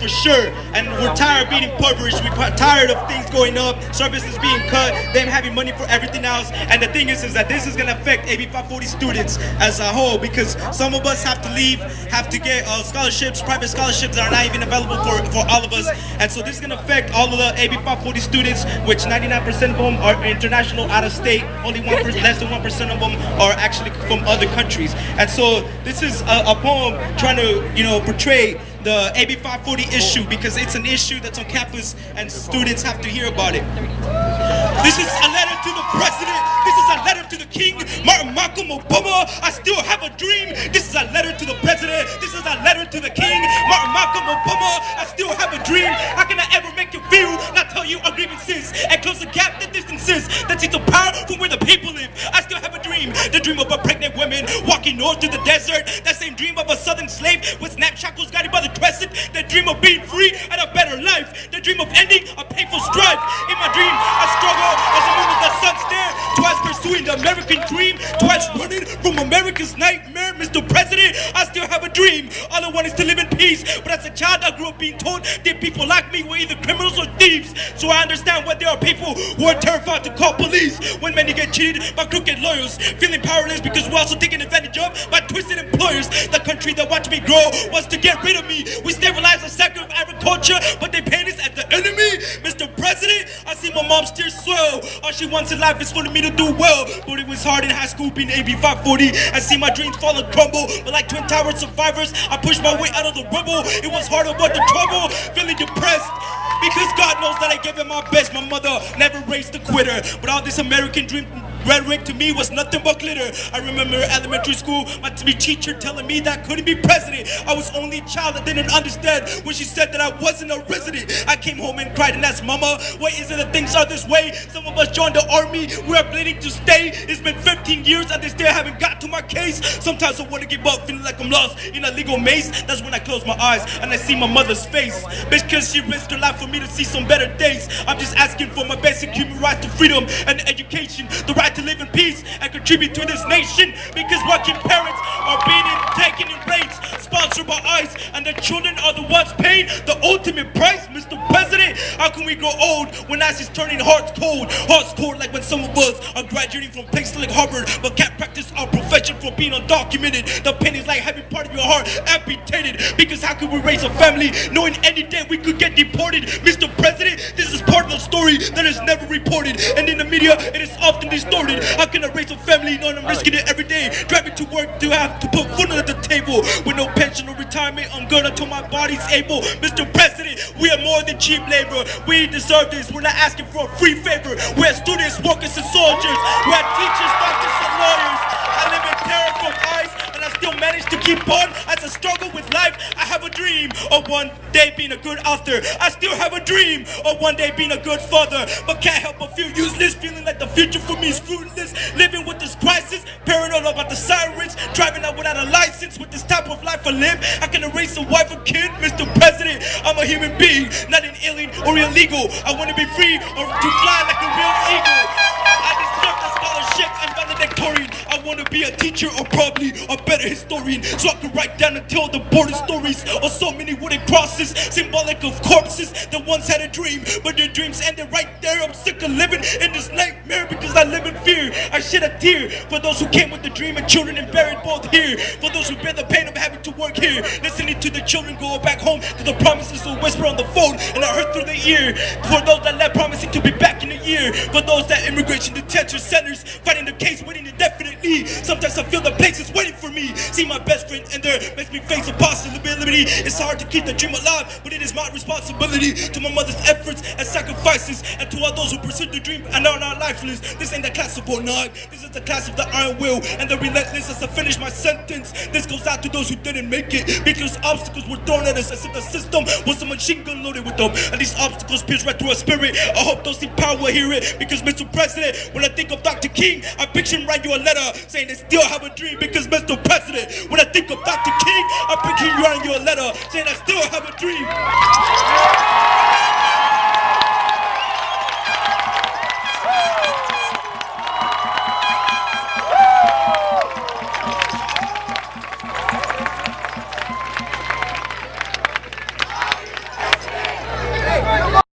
for sure. And we're tired of being impoverished. We're tired of things going up, services being cut, them having money for everything else. And the thing is that this is going to affect AB 540 students as a whole, because some of us have to leave, have to get scholarships, private scholarships that are not even available for all of us. And so this is going to affect all of the AB 540 students, which 99% of them are international, out of state. Only 1%, less than 1% of them are actually from other countries. And so this is a poem trying to, portray the AB 540 issue, because it's an issue that's on campus and students have to hear about it. This is a letter to the president. This is a letter to the king, Malcolm Obama. I still have a dream. This is a letter to the president. This is a letter to the king, Malcolm Obama. I still have a dream. How can I ever make you feel, not tell you our grievances, and close the gap that distances, that takes the power from where the people live? I still have a dream. The dream of a pregnant woman walking north to the desert. That same dream of a southern slave with snap shackles guided by the crescent. The dream of being free and a better life. The dream of ending a painful strife. In my dream, I struggle as I move with the sun stare. Twice pursuing the American dream. Twice running from America's nightmare. Mr. President, I still have a dream. All I want is to live in peace. But as a child, I grew up being told that people like me were either criminals or thieves. So I understand why there are people who are terrified to call police when many get cheated by crooked lawyers. Feeling powerless because we're also taken advantage of by twisted employers. The country that watched me grow wants to get rid of me. We stabilize the sector of agriculture, but they paint us as the enemy. Mr. President, I see my mom steer swell. All she wants in life is for me to do well. But it was hard in high school being AB 540. I see my dreams fall and crumble. But like Twin Tower survivors, I pushed my way out of the rubble. It was hard to avoid the trouble, feeling depressed. Because God knows that I gave it my best. My mother never raised a quitter. But all this American dream rhetoric to me was nothing but glitter. I remember elementary school, my teacher telling me that I couldn't be president. I was only a child that didn't understand when she said that I wasn't a resident. I came home and cried and asked Mama, why is it that things are this way? Some of us joined the army, we are planning to stay. It's been 15 years and they still haven't got to my case. Sometimes I want to give up, feeling like I'm lost in a legal maze. That's when I close my eyes and I see my mother's face. Because she risked her life for me to see some better days. I'm just asking for my basic human right to freedom and education, the right to live in peace and contribute to this nation, because working parents are being taken in rates sponsored by ICE, and the children are the ones paying the ultimate price. Mr. President, how can we grow old when ICE is turning hearts cold? Hearts cold like when some of us are graduating from places like Harvard but can't practice our profession for being undocumented. The pain is like having part of your heart amputated, because how can we raise a family knowing any day we could get deported? Mr. President, this is part of the story that is never reported, and in the media it is often distorted. How can I raise a family knowing I'm risking it every day? Driving to work to have to put food on the table. With no pension or retirement, I'm good until my body's able. Mr. President, we are more than cheap labor. We deserve this. We're not asking for a free favor. We're students, workers, and soldiers. We're teachers, doctors, and lawyers. I live in terror from ICE, and I still manage to keep on as I struggle with life. I have a dream of one day being a good author. I still have a dream of one day being a good father, but can't help but feel useless, feeling like the future for me is fruitless. Living with this crisis, paranoid about the sirens, driving out without a license with this type of life I live. I can erase a wife or kid. Mr. President, I'm a human being, not an alien or illegal. I want to be free or to fly like a real eagle. I deserve the scholarship and valedictorian. I want to be a teacher or probably a better historian, so I can write down and tell the border stories of so many wooden crosses, symbolic of corpses that once had a dream, but their dreams ended right there. I'm sick of living in this nightmare because I live in fear. I shed a tear for those who came with the dream and children and buried both here. For those who bear the pain of having to work here, listening to the children go back home to the promises of whisper on the phone and I heard through the ear. For those that left promising to be back in a year. For those that immigration detention centers fighting the case, waiting indefinitely. Sometimes I feel the place is waiting for me. See my best friend in there makes me face a possibility. It's hard to keep the dream alive, but it is my responsibility to my mother's efforts and sacrifices, and to all those who pursue the dream and are not lifeless. This ain't the class of 09. This is the class of the iron will and the relentless. As I finish my sentence, this goes out to those who didn't make it, because obstacles were thrown at us as if the system was a machine gun loaded with them, and these obstacles pierce right through our spirit. I hope those in power will hear it, because Mr. President, when I think of Dr. King, I picture him write you a letter saying they still have a dream. Because Mr. President, when I think of Dr. King, I picture him writing you a letter saying I still have a dream.